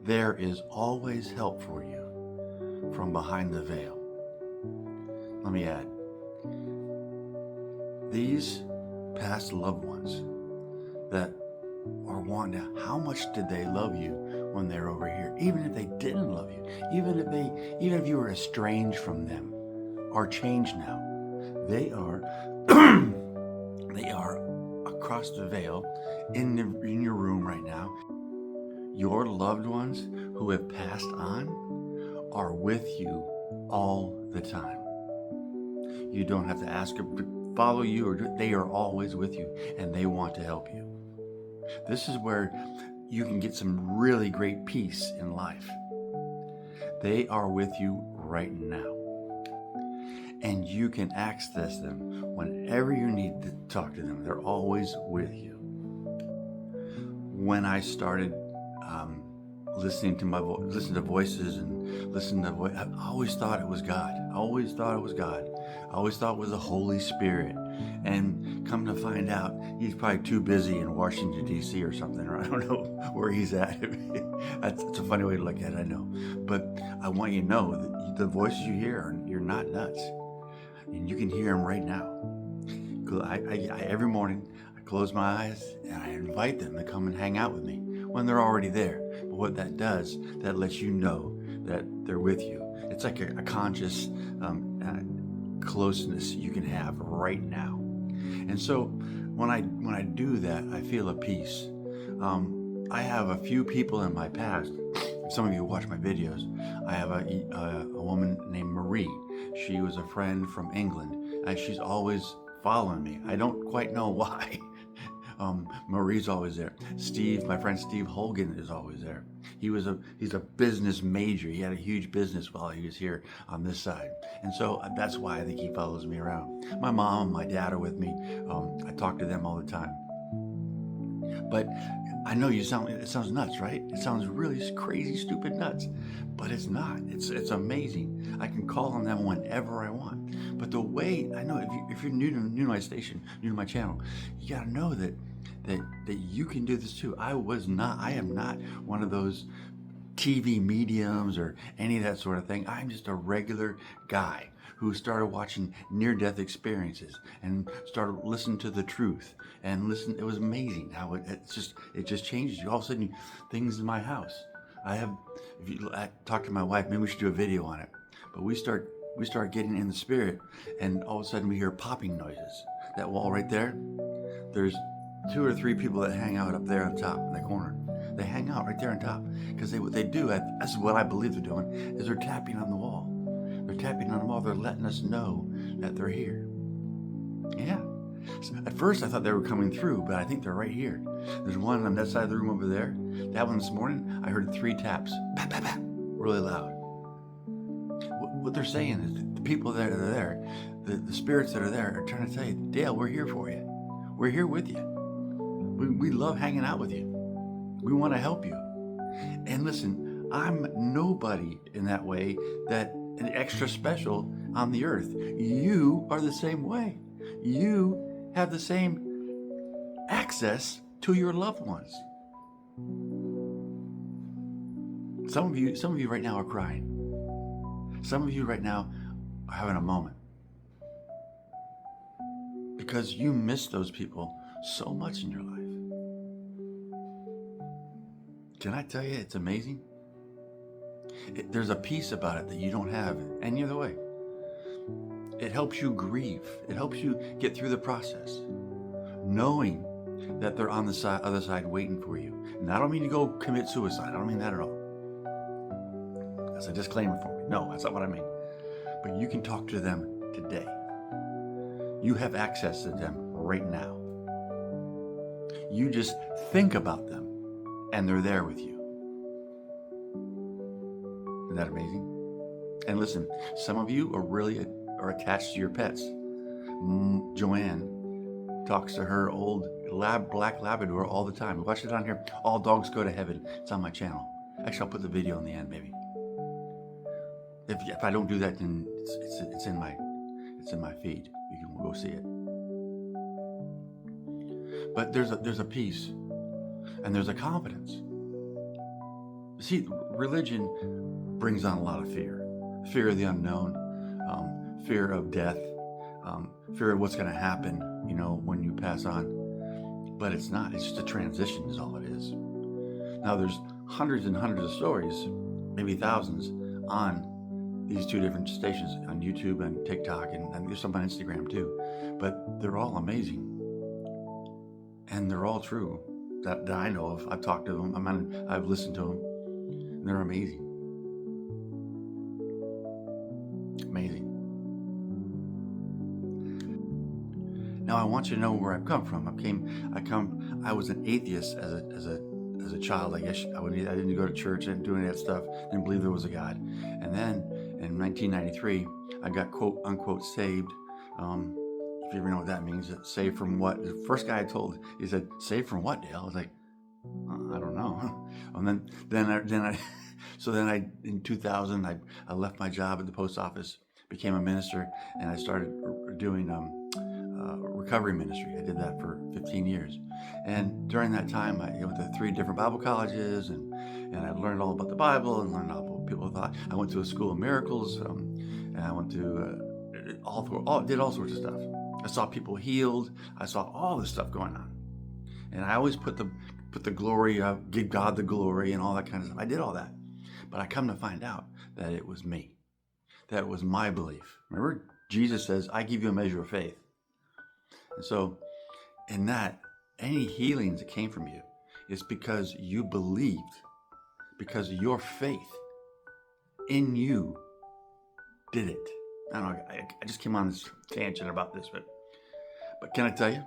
There is always help for you from behind the veil. Let me add, these past loved ones that are wanting to, how much did they love you when they're over here? Even if they didn't love you, even if you were estranged from them or changed now, they are they are across the veil in your room right now. Your loved ones who have passed on are with you all the time. You don't have to ask them to follow you, or they are always with you, and they want to help you. This is where you can get some really great peace in life. They are with you right now, and you can access them whenever you need to talk to them. They're always with you. When I started listening to voices and I always thought it was God. I always thought it was the Holy Spirit. And come to find out, he's probably too busy in Washington, D.C. or something, or I don't know where he's at. That's a funny way to look at it, I know. But I want you to know that the voices you hear, you're not nuts. And you can hear them right now. Every morning, I close my eyes and I invite them to come and hang out with me when they're already there. But what that does, that lets you know that they're with you. It's like a conscious closeness you can have right now. And so when I do that, I feel a peace. I have a few people in my past. Some of you watch my videos. I have a woman named Marie. She was a friend from England. She's always following me. I don't quite know why. Marie's always there. Steve, my friend Steve Hogan, is always there. He's a business major. He had a huge business while he was here on this side. And so that's why I think he follows me around. My mom and my dad are with me. I talk to them all the time. But I know it sounds nuts, right? It sounds really crazy, stupid nuts. But it's not. It's amazing. I can call on them whenever I want. But the way, I know if you're new to my station, new to my channel, you gotta know that you can do this too. I am not one of those TV mediums or any of that sort of thing. I'm just a regular guy who started watching near-death experiences and started listening to the truth and listen. It was amazing how it just changes you. All of a sudden, things in my house. I talk to my wife, maybe we should do a video on it. But we start getting in the spirit, and all of a sudden we hear popping noises. That wall right there, there's 2 or 3 people that hang out up there on top in the corner. They hang out right there on top because what they do, this is what I believe they're doing, is they're tapping on the wall. They're tapping on the wall. They're letting us know that they're here. Yeah. So at first I thought they were coming through, but I think they're right here. There's one on that side of the room over there. That one this morning, I heard 3 taps, pat, pat, pat, really loud. What they're saying is the people that are there, the spirits that are there are trying to tell you, Dale, we're here for you. We're here with you. We love hanging out with you. We want to help you. And listen, I'm nobody in that way, that an extra special on the earth. You are the same way. You have the same access to your loved ones. Some of you right now are crying. Some of you right now are having a moment because you miss those people so much in your life. Can I tell you, it's amazing? There's a peace about it that you don't have any other way. It helps you grieve. It helps you get through the process, knowing that they're on the other side waiting for you. And I don't mean to go commit suicide. I don't mean that at all. That's a disclaimer for me. No, that's not what I mean. But you can talk to them today. You have access to them right now. You just think about them, and they're there with you. Isn't that amazing? And listen, some of you are attached to your pets. Joanne talks to her old black Labrador all the time. We watch it on here. All Dogs Go to Heaven. It's on my channel. Actually, I'll put the video in the end, maybe. If I don't do that, then it's in my feed. You can go see it. But there's a peace, and there's a confidence See, religion brings on a lot of fear. Fear of the unknown, fear of death, fear of what's going to happen, when you pass on. But it's not. It's just a transition is all it is. Now, there's hundreds and hundreds of stories, maybe thousands, on these two different stations on YouTube and TikTok, and there's some on Instagram too. But they're all amazing. And they're all true that I know of. I've talked to them. I've listened to them. And they're amazing. Amazing. Now I want you to know where I've come from. I was an atheist as a child. I guess I didn't go to church. I didn't do any of that stuff. Didn't believe there was a God. And then in 1993, I got quote unquote saved. If you ever know what that means, saved from what? The first guy I told, he said, "Saved from what, Dale?" I was like, I don't know. And then I in 2000 I left my job at the post office, became a minister, and I started doing recovery ministry. I did that for 15 years, and during that time I went to 3 different Bible colleges, and I learned all about the Bible and learned all about what people thought. I went to a school of miracles, and I went to did all sorts of stuff. I saw people healed. I saw all this stuff going on, and I always put the glory up, give God the glory, and all that kind of stuff. I did all that, but I come to find out that it was me, that it was my belief. Remember, Jesus says, "I give you a measure of faith." And so, in that, any healings that came from you, it's because you believed, because your faith in you did it. I don't know. I just came on this tangent about this, but can I tell you?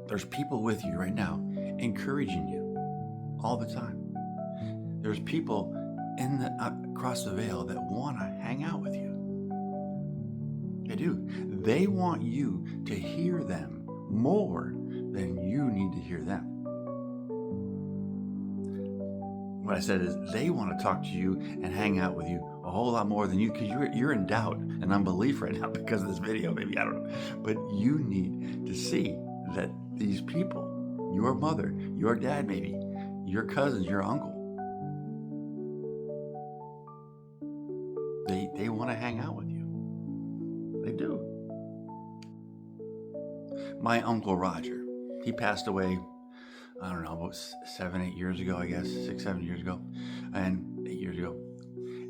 There's people with you right now encouraging you all the time. There's people across the veil that want to hang out with you. They do. They want you to hear them more than you need to hear them. What I said is they want to talk to you and hang out with you a whole lot more than you, because you're in doubt and unbelief right now because of this video, maybe, I don't know. But you need to see that these people, your mother, your dad maybe, your cousins, your uncle, they want to hang out with you. They do. My Uncle Roger, he passed away, I don't know, about 7, 8 years ago, I guess, 6, 7 years ago, and 8 years ago.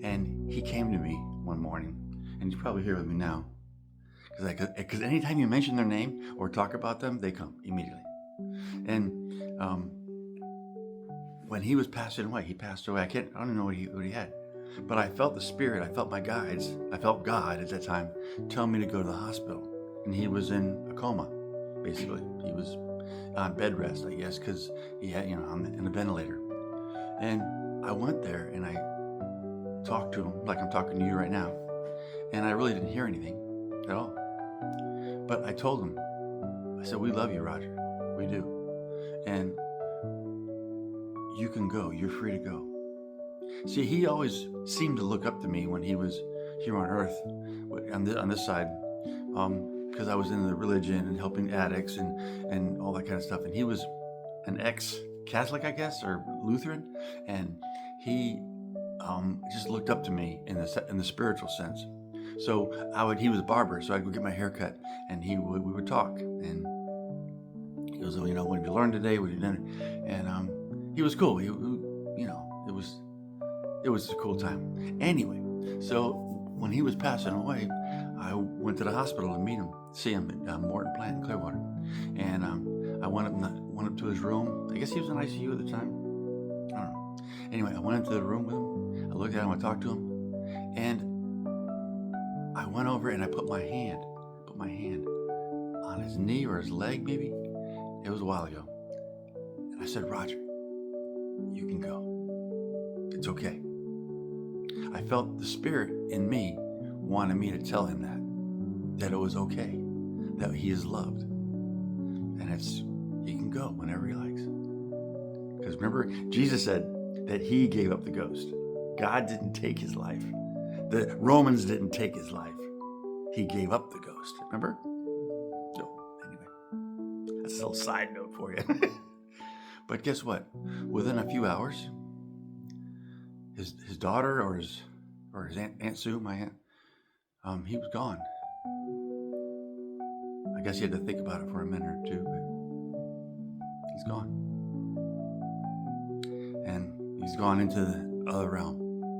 And he came to me one morning, and he's probably here with me now, because anytime you mention their name or talk about them, they come immediately. And when he was passing away, he passed away. I don't know what he had, but I felt the Spirit. I felt my guides. I felt God at that time tell me to go to the hospital, and he was in a coma. Basically, he was on bed rest, I guess, because he had, in the ventilator. And I went there and I talked to him like I'm talking to you right now, and I really didn't hear anything at all. But I told him, I said, "We love you, Roger. We do. And you can go. You're free to go." See, he always seemed to look up to me when he was here on earth, on this side, because I was in the religion and helping addicts and all that kind of stuff. And he was an ex-Catholic, I guess, or Lutheran, and he just looked up to me in the spiritual sense. So he was a barber, so I'd go get my hair cut, and we would talk, and he was, "What did you learn today? What did you do?" And he was cool. It was a cool time. Anyway, so when he was passing away, I went to the hospital to see him at Morton Plant in Clearwater, and I went up to his room. I guess he was in ICU at the time. I don't know. Anyway, I went into the room with him. I looked at him. I talked to him, and I went over and I put my hand on his knee or his leg, maybe. It was a while ago. And I said, "Roger, you can go. It's okay." I felt the Spirit in me wanted me to tell him that it was okay, that he is loved, and he can go whenever he likes. Because remember, Jesus said that he gave up the ghost. God didn't take his life. The Romans didn't take his life. He gave up the ghost. Remember? So anyway, that's a little side note for you. But guess what? Within a few hours, his daughter or his Aunt Sue, my aunt, he was gone. I guess he had to think about it for a minute or two, but he's gone. And he's gone into the other realm.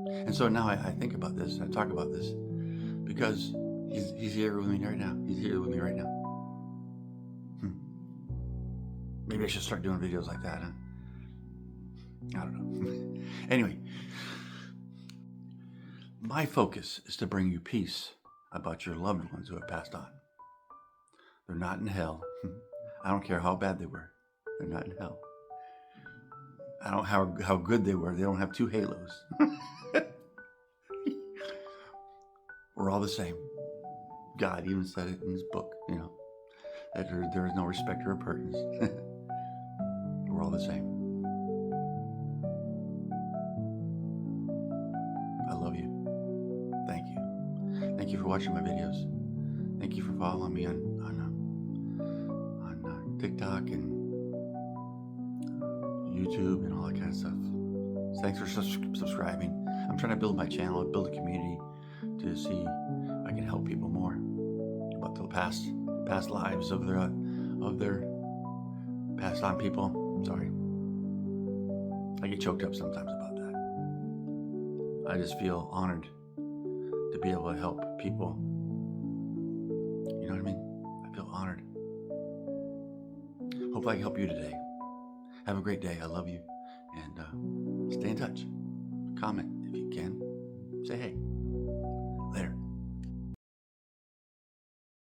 And so now I think about this, I talk about this, because he's here with me right now. He's here with me right now. Maybe I should start doing videos like that, huh? I don't know. Anyway, my focus is to bring you peace about your loved ones who have passed on. They're not in hell. I don't care how bad they were. They're not in hell. I don't know how good they were. They don't have two halos. We're all the same. God even said it in his book, that there is no respecter of persons. We're all the same. I love you. Thank you. Thank you for watching my videos. Thank you for following me on TikTok and YouTube and all that kind of stuff. Thanks for subscribing. I'm trying to build my channel, build a community to see if I can help people more about the past lives of their passed on people. Sorry, I get choked up sometimes about that. I just feel honored to be able to help people. You know what I mean? I feel honored. Hopefully I can help you today. Have a great day. I love you. And stay in touch. Comment if you can. Say hey.